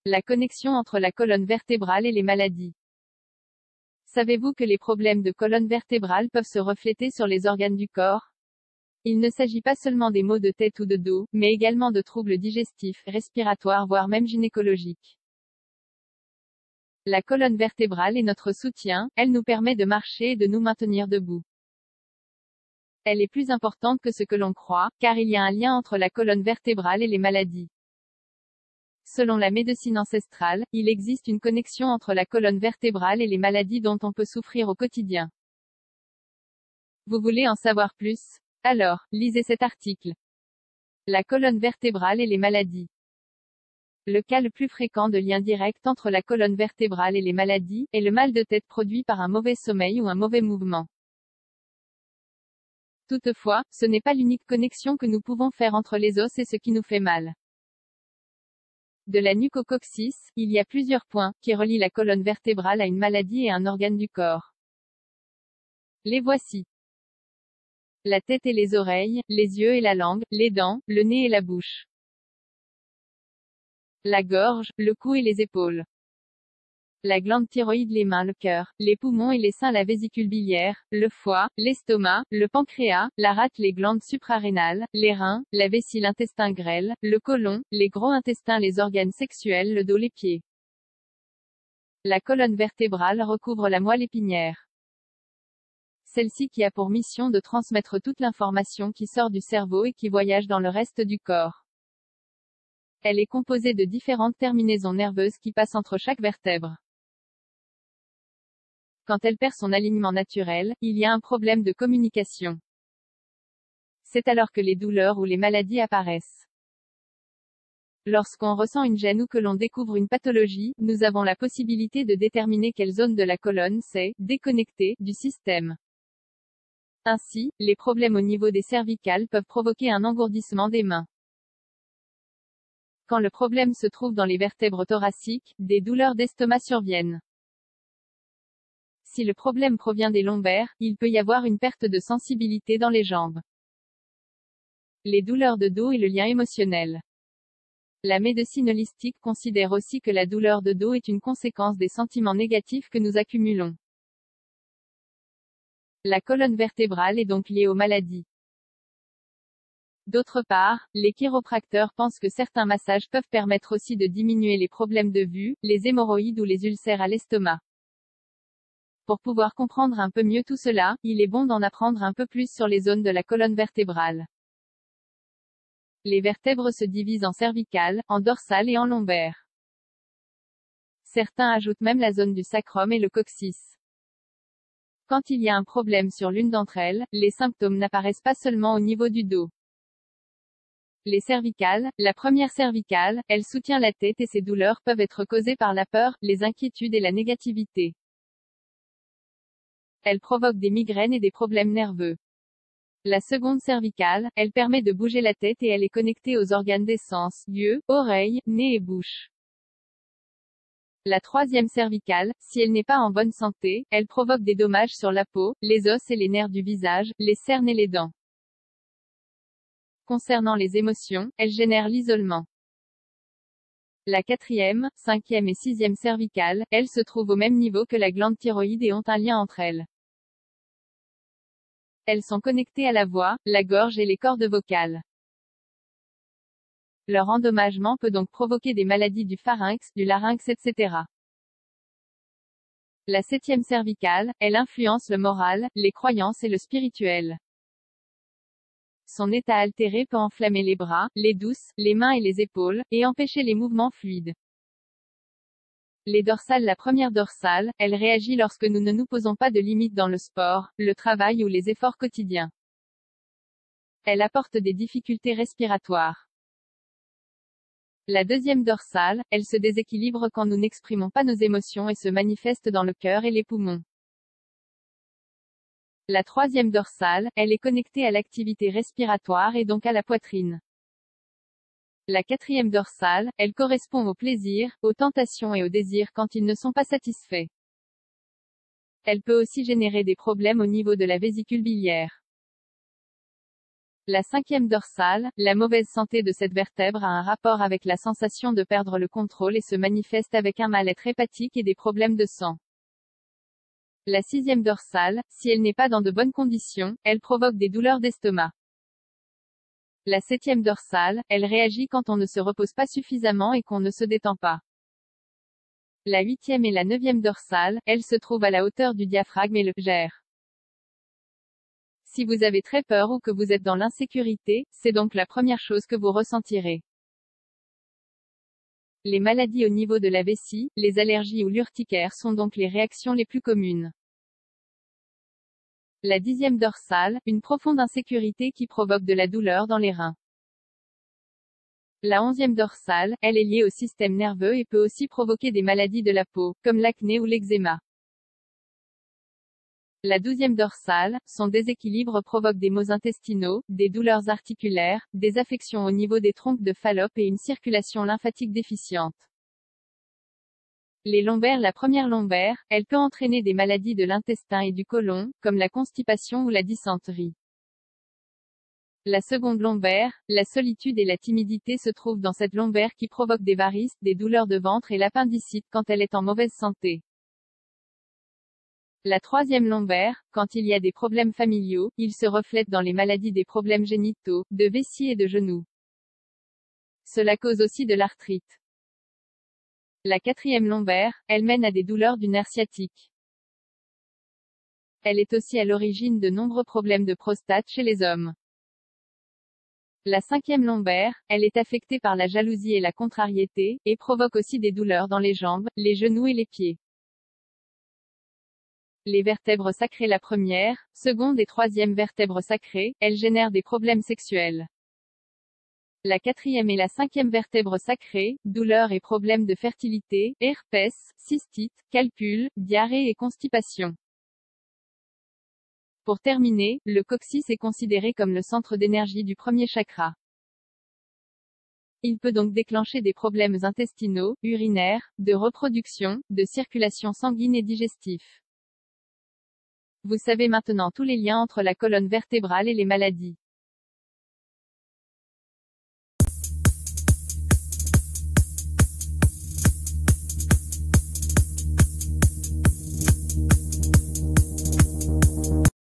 La connexion entre la colonne vertébrale et les maladies. Savez-vous que les problèmes de colonne vertébrale peuvent se refléter sur les organes du corps? Il ne s'agit pas seulement des maux de tête ou de dos, mais également de troubles digestifs, respiratoires voire même gynécologiques. La colonne vertébrale est notre soutien, elle nous permet de marcher et de nous maintenir debout. Elle est plus importante que ce que l'on croit, car il y a un lien entre la colonne vertébrale et les maladies. Selon la médecine ancestrale, il existe une connexion entre la colonne vertébrale et les maladies dont on peut souffrir au quotidien. Vous voulez en savoir plus? Alors, lisez cet article. La colonne vertébrale et les maladies. Le cas le plus fréquent de lien direct entre la colonne vertébrale et les maladies est le mal de tête produit par un mauvais sommeil ou un mauvais mouvement. Toutefois, ce n'est pas l'unique connexion que nous pouvons faire entre les os et ce qui nous fait mal. De la nuque au coccyx, il y a plusieurs points qui relient la colonne vertébrale à une maladie et un organe du corps. Les voici. La tête et les oreilles, les yeux et la langue, les dents, le nez et la bouche. La gorge, le cou et les épaules. La glande thyroïde, les mains, le cœur, les poumons et les seins, la vésicule biliaire, le foie, l'estomac, le pancréas, la rate, les glandes suprarénales, les reins, la vessie, l'intestin grêle, le côlon, les gros intestins, les organes sexuels, le dos, les pieds. La colonne vertébrale recouvre la moelle épinière. Celle-ci qui a pour mission de transmettre toute l'information qui sort du cerveau et qui voyage dans le reste du corps. Elle est composée de différentes terminaisons nerveuses qui passent entre chaque vertèbre. Quand elle perd son alignement naturel, il y a un problème de communication. C'est alors que les douleurs ou les maladies apparaissent. Lorsqu'on ressent une gêne ou que l'on découvre une pathologie, nous avons la possibilité de déterminer quelle zone de la colonne s'est déconnectée du système. Ainsi, les problèmes au niveau des cervicales peuvent provoquer un engourdissement des mains. Quand le problème se trouve dans les vertèbres thoraciques, des douleurs d'estomac surviennent. Si le problème provient des lombaires, il peut y avoir une perte de sensibilité dans les jambes. Les douleurs de dos et le lien émotionnel. La médecine holistique considère aussi que la douleur de dos est une conséquence des sentiments négatifs que nous accumulons. La colonne vertébrale est donc liée aux maladies. D'autre part, les chiropracteurs pensent que certains massages peuvent permettre aussi de diminuer les problèmes de vue, les hémorroïdes ou les ulcères à l'estomac. Pour pouvoir comprendre un peu mieux tout cela, il est bon d'en apprendre un peu plus sur les zones de la colonne vertébrale. Les vertèbres se divisent en cervicales, en dorsales et en lombaires. Certains ajoutent même la zone du sacrum et le coccyx. Quand il y a un problème sur l'une d'entre elles, les symptômes n'apparaissent pas seulement au niveau du dos. Les cervicales, la première cervicale, elle soutient la tête et ses douleurs peuvent être causées par la peur, les inquiétudes et la négativité. Elle provoque des migraines et des problèmes nerveux. La seconde cervicale, elle permet de bouger la tête et elle est connectée aux organes des sens, yeux, oreilles, nez et bouche. La troisième cervicale, si elle n'est pas en bonne santé, elle provoque des dommages sur la peau, les os et les nerfs du visage, les cernes et les dents. Concernant les émotions, elle génère l'isolement. La quatrième, cinquième et sixième cervicale, elles se trouvent au même niveau que la glande thyroïde et ont un lien entre elles. Elles sont connectées à la voix, la gorge et les cordes vocales. Leur endommagement peut donc provoquer des maladies du pharynx, du larynx etc. La septième cervicale, elle influence le moral, les croyances et le spirituel. Son état altéré peut enflammer les bras, les douces, les mains et les épaules, et empêcher les mouvements fluides. Les dorsales. La première dorsale, elle réagit lorsque nous ne nous posons pas de limites dans le sport, le travail ou les efforts quotidiens. Elle apporte des difficultés respiratoires. La deuxième dorsale, elle se déséquilibre quand nous n'exprimons pas nos émotions et se manifeste dans le cœur et les poumons. La troisième dorsale, elle est connectée à l'activité respiratoire et donc à la poitrine. La quatrième dorsale, elle correspond au plaisir, aux tentations et aux désirs quand ils ne sont pas satisfaits. Elle peut aussi générer des problèmes au niveau de la vésicule biliaire. La cinquième dorsale, la mauvaise santé de cette vertèbre a un rapport avec la sensation de perdre le contrôle et se manifeste avec un mal-être hépatique et des problèmes de sang. La sixième dorsale, si elle n'est pas dans de bonnes conditions, elle provoque des douleurs d'estomac. La septième dorsale, elle réagit quand on ne se repose pas suffisamment et qu'on ne se détend pas. La huitième et la neuvième dorsale, elles se trouvent à la hauteur du diaphragme et le gèrent. Si vous avez très peur ou que vous êtes dans l'insécurité, c'est donc la première chose que vous ressentirez. Les maladies au niveau de la vessie, les allergies ou l'urticaire sont donc les réactions les plus communes. La dixième dorsale, une profonde insécurité qui provoque de la douleur dans les reins. La onzième dorsale, elle est liée au système nerveux et peut aussi provoquer des maladies de la peau, comme l'acné ou l'eczéma. La douzième dorsale, son déséquilibre provoque des maux intestinaux, des douleurs articulaires, des affections au niveau des trompes de Fallope et une circulation lymphatique déficiente. Les lombaires. La première lombaire, elle peut entraîner des maladies de l'intestin et du côlon, comme la constipation ou la dysenterie. La seconde lombaire, la solitude et la timidité se trouvent dans cette lombaire qui provoque des varices, des douleurs de ventre et l'appendicite quand elle est en mauvaise santé. La troisième lombaire, quand il y a des problèmes familiaux, ils se reflètent dans les maladies des problèmes génitaux, de vessie et de genoux. Cela cause aussi de l'arthrite. La quatrième lombaire, elle mène à des douleurs du nerf sciatique. Elle est aussi à l'origine de nombreux problèmes de prostate chez les hommes. La cinquième lombaire, elle est affectée par la jalousie et la contrariété, et provoque aussi des douleurs dans les jambes, les genoux et les pieds. Les vertèbres sacrées. La première, seconde et troisième vertèbres sacrées, elles génèrent des problèmes sexuels. La quatrième et la cinquième vertèbres sacrées, douleurs et problèmes de fertilité, herpès, cystite, calcul, diarrhée et constipation. Pour terminer, le coccyx est considéré comme le centre d'énergie du premier chakra. Il peut donc déclencher des problèmes intestinaux, urinaires, de reproduction, de circulation sanguine et digestif. Vous savez maintenant tous les liens entre la colonne vertébrale et les maladies.